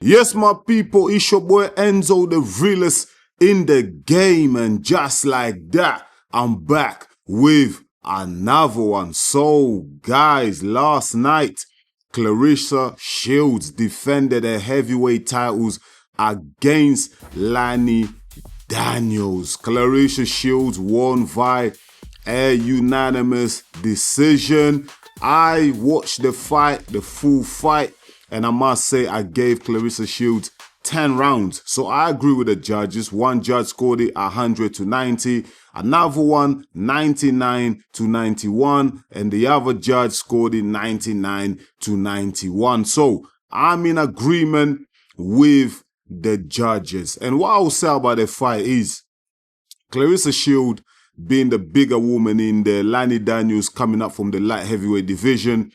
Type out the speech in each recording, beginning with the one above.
Yes, my people, it's your boy Enzo, the realest in the game. And just like that, I'm back with another one. So, guys, last night, Claressa Shields defended her heavyweight titles against Lani Daniels. Claressa Shields won via a unanimous decision. I watched the fight, the full fight, and I must say I gave Claressa Shields 10 rounds. So I agree with the judges. One judge scored it 100 to 90, another one 99 to 91, and the other judge scored it 99 to 91. So I'm in agreement with the judges. And what I'll say about the fight is Claressa Shields, being the bigger woman in there, Lani Daniels coming up from the light heavyweight division,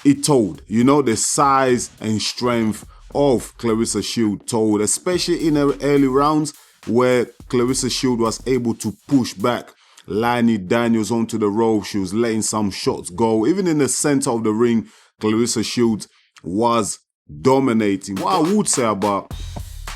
it told, you know, the size and strength of Claressa Shields told, especially in her early rounds where Claressa Shields was able to push back Lani Daniels onto the rope. She was letting some shots go. Even in the center of the ring, Claressa Shields was dominating. What I would say about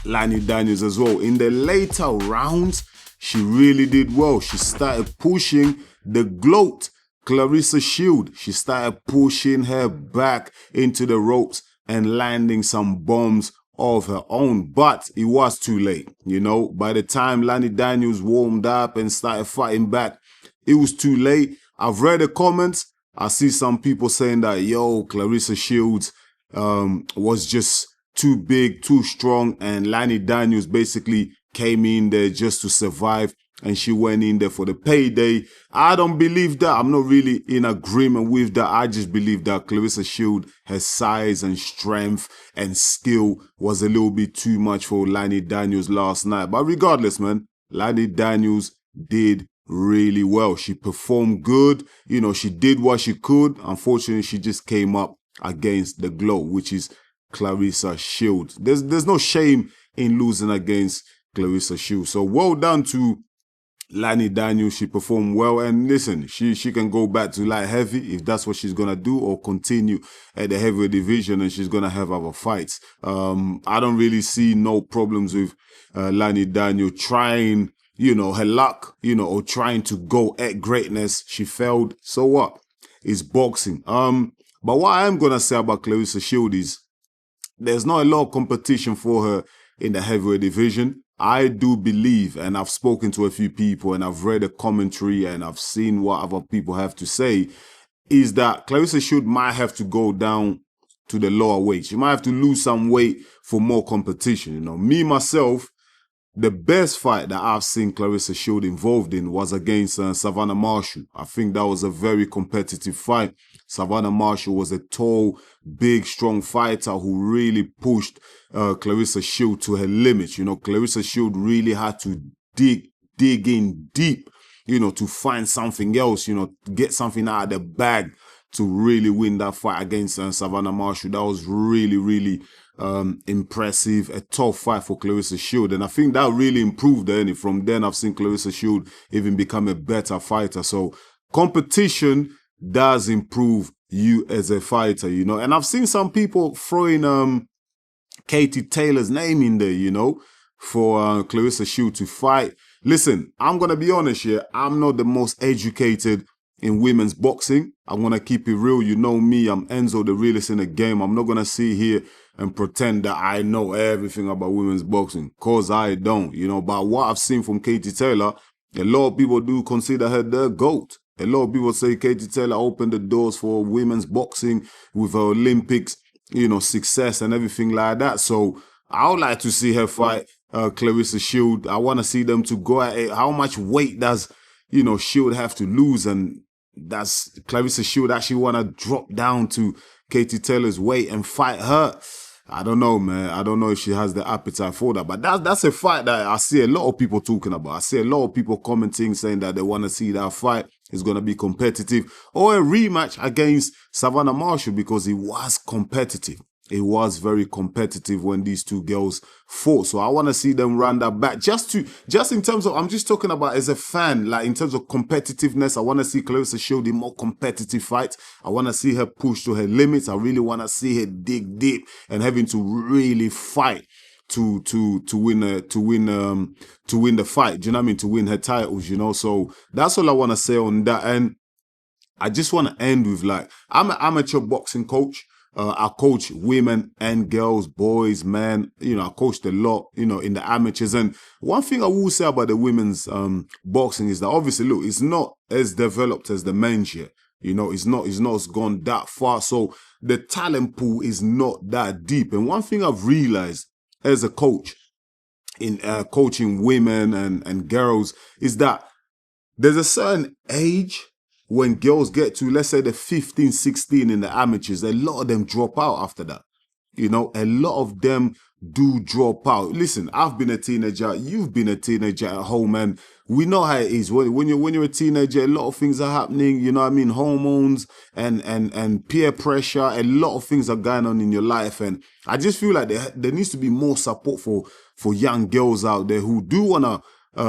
Lani Daniels as well, in the later rounds, she really did well. She started pushing the GWOAT, Claressa Shields. She started pushing her back into the ropes and landing some bombs of her own. But it was too late, you know. By the time Lani Daniels warmed up and started fighting back, it was too late. I've read the comments. I see some people saying that, yo, Claressa Shields was just too big, too strong, and Lani Daniels basically came in there just to survive, and she went in there for the payday. I don't believe that. I'm not really in agreement with that. I just believe that Claressa Shields, her size and strength and skill was a little bit too much for Lani Daniels last night. But regardless, man, Lani Daniels did really well. She performed good. You know, she did what she could. Unfortunately, she just came up against the GWOAT, which is Claressa Shields. There's no shame in losing against Claressa Shields. So well done to Lani Daniels. She performed well, and listen, she can go back to light heavy if that's what she's gonna do, or continue at the heavyweight division, and she's gonna have other fights. I don't really see no problems with Lani Daniels trying, you know, her luck, you know, or trying to go at greatness. She failed. So what? It's boxing. But what I am gonna say about Claressa Shields is there's not a lot of competition for her in the heavyweight division. I do believe, and I've spoken to a few people and I've read a commentary and I've seen what other people have to say, is that Claressa Shields might have to go down to the lower weight. She might have to lose some weight for more competition. You know, me, myself, the best fight that I've seen Claressa Shields involved in was against Savannah Marshall. I think that was a very competitive fight. Savannah Marshall was a tall, big, strong fighter who really pushed Claressa Shields to her limits. You know, Claressa Shields really had to dig in deep, you know, to find something else, you know, get something out of the bag to really win that fight against Savannah Marshall. That was really, really impressive. A tough fight for Claressa Shields, and I think that really improved her. And from then, I've seen Claressa Shields even become a better fighter. So competition does improve you as a fighter, you know. And I've seen some people throwing Katie Taylor's name in there, you know, for Claressa Shields to fight. Listen, I'm gonna be honest here. I'm not the most educated in women's boxing. I'm gonna keep it real. You know me, I'm Enzo, the realest in the game. I'm not gonna sit here and pretend that I know everything about women's boxing, cause I don't, you know. But what I've seen from Katie Taylor, a lot of people do consider her the GOAT. A lot of people say Katie Taylor opened the doors for women's boxing with her Olympics, you know, success and everything like that. So I would like to see her fight Claressa Shields. I want to see them to go at it. How much weight does, you know, Shields have to lose? And that's Claressa Shields actually want to drop down to Katie Taylor's weight and fight her. I don't know, man. I don't know if she has the appetite for that. But that's a fight that I see a lot of people talking about. I see a lot of people commenting saying that they want to see that fight. It's going to be competitive, or a rematch against Savannah Marshall, because it was competitive. it was very competitive when these two girls fought. So I want to see them run that back. Just in terms of, I'm just talking about as a fan, like in terms of competitiveness, I want to see Claressa Shields in more competitive fights. I want to see her push to her limits. I really want to see her dig deep and having to really fight to win the fight. Do you know what I mean? To win her titles, you know. So that's all I want to say on that. And I just want to end with, like, I'm an amateur boxing coach. I coach women and girls, boys, men. You know, I coached a lot, you know, in the amateurs. And one thing I will say about the women's boxing is that obviously, look, it's not as developed as the men's yet. You know, it's not gone that far. So the talent pool is not that deep. And one thing I've realized as a coach in coaching women and girls is that there's a certain age when girls get to, let's say, the 15, 16 in the amateurs, a lot of them drop out after that. You know, a lot of them do drop out. Listen, I've been a teenager. You've been a teenager at home, and we know how it is. When you're a teenager, a lot of things are happening. You know what I mean? Hormones and peer pressure. A lot of things are going on in your life, and I just feel like there needs to be more support for young girls out there who do want to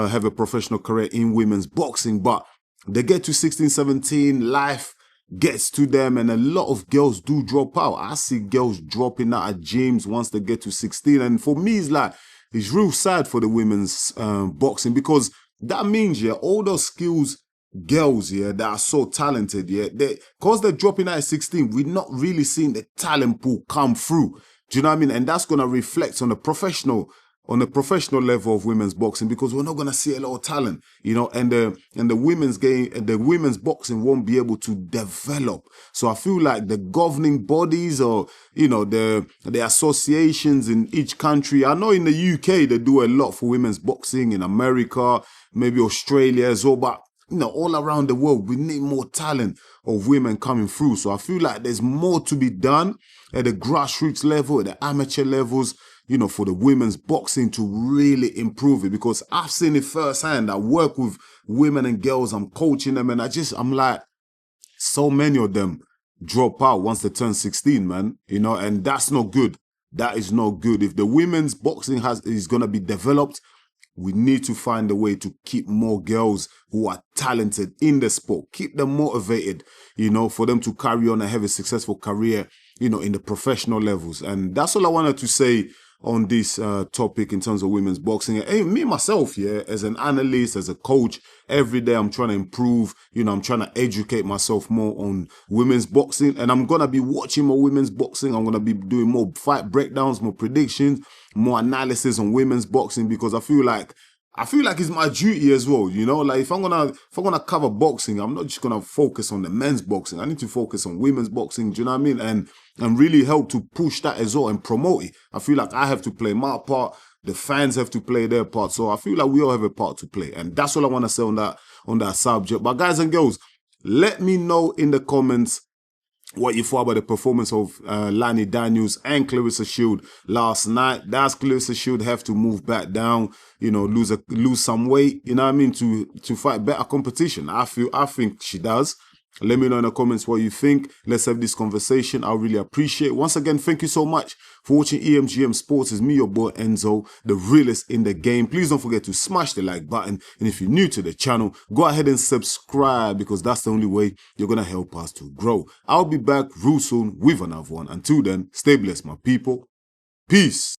have a professional career in women's boxing, but they get to 16, 17, life gets to them, and a lot of girls do drop out. I see girls dropping out at gyms once they get to 16. And for me, it's real sad for the women's boxing, because that means, yeah, all those skills girls, yeah, that are so talented, yeah, because they're dropping out at 16, we're not really seeing the talent pool come through. Do you know what I mean? And that's going to reflect on the professional level of women's boxing, because we're not going to see a lot of talent, you know, and the women's game, the women's boxing won't be able to develop. So I feel like the governing bodies, or, you know, the associations in each country, I know in the UK they do a lot for women's boxing, in America, maybe Australia as well, but you know, all around the world, we need more talent of women coming through. So I feel like there's more to be done at the grassroots level, at the amateur levels, you know, for the women's boxing to really improve it, because I've seen it firsthand. I work with women and girls, I'm coaching them, and I'm like, so many of them drop out once they turn 16, man, you know, and that's not good. That is not good. If the women's boxing is going to be developed, we need to find a way to keep more girls who are talented in the sport, keep them motivated, you know, for them to carry on and have a successful career, you know, in the professional levels. And that's all I wanted to say on this topic in terms of women's boxing. And me, myself, yeah, as an analyst, as a coach, every day I'm trying to improve, you know, I'm trying to educate myself more on women's boxing, and I'm going to be watching more women's boxing. I'm going to be doing more fight breakdowns, more predictions, more analysis on women's boxing, because I feel like it's my duty as well, you know. Like if I'm gonna cover boxing, I'm not just gonna focus on the men's boxing. I need to focus on women's boxing. Do you know what I mean? And really help to push that as well and promote it. I feel like I have to play my part. The fans have to play their part. So I feel like we all have a part to play, and that's all I want to say on that subject. But guys and girls, let me know in the comments what you thought about the performance of Lani Daniels and Claressa Shields last night. Does Claressa Shields have to move back down, you know, lose some weight, you know what I mean, to fight better competition? I think she does. Let me know in the comments what you think. Let's have this conversation. I really appreciate it. Once again, thank you so much for watching EMGM Sports. It's me, your boy Enzo, the realest in the game. Please don't forget to smash the like button. And if you're new to the channel, go ahead and subscribe, because that's the only way you're going to help us to grow. I'll be back real soon with another one. Until then, stay blessed, my people. Peace.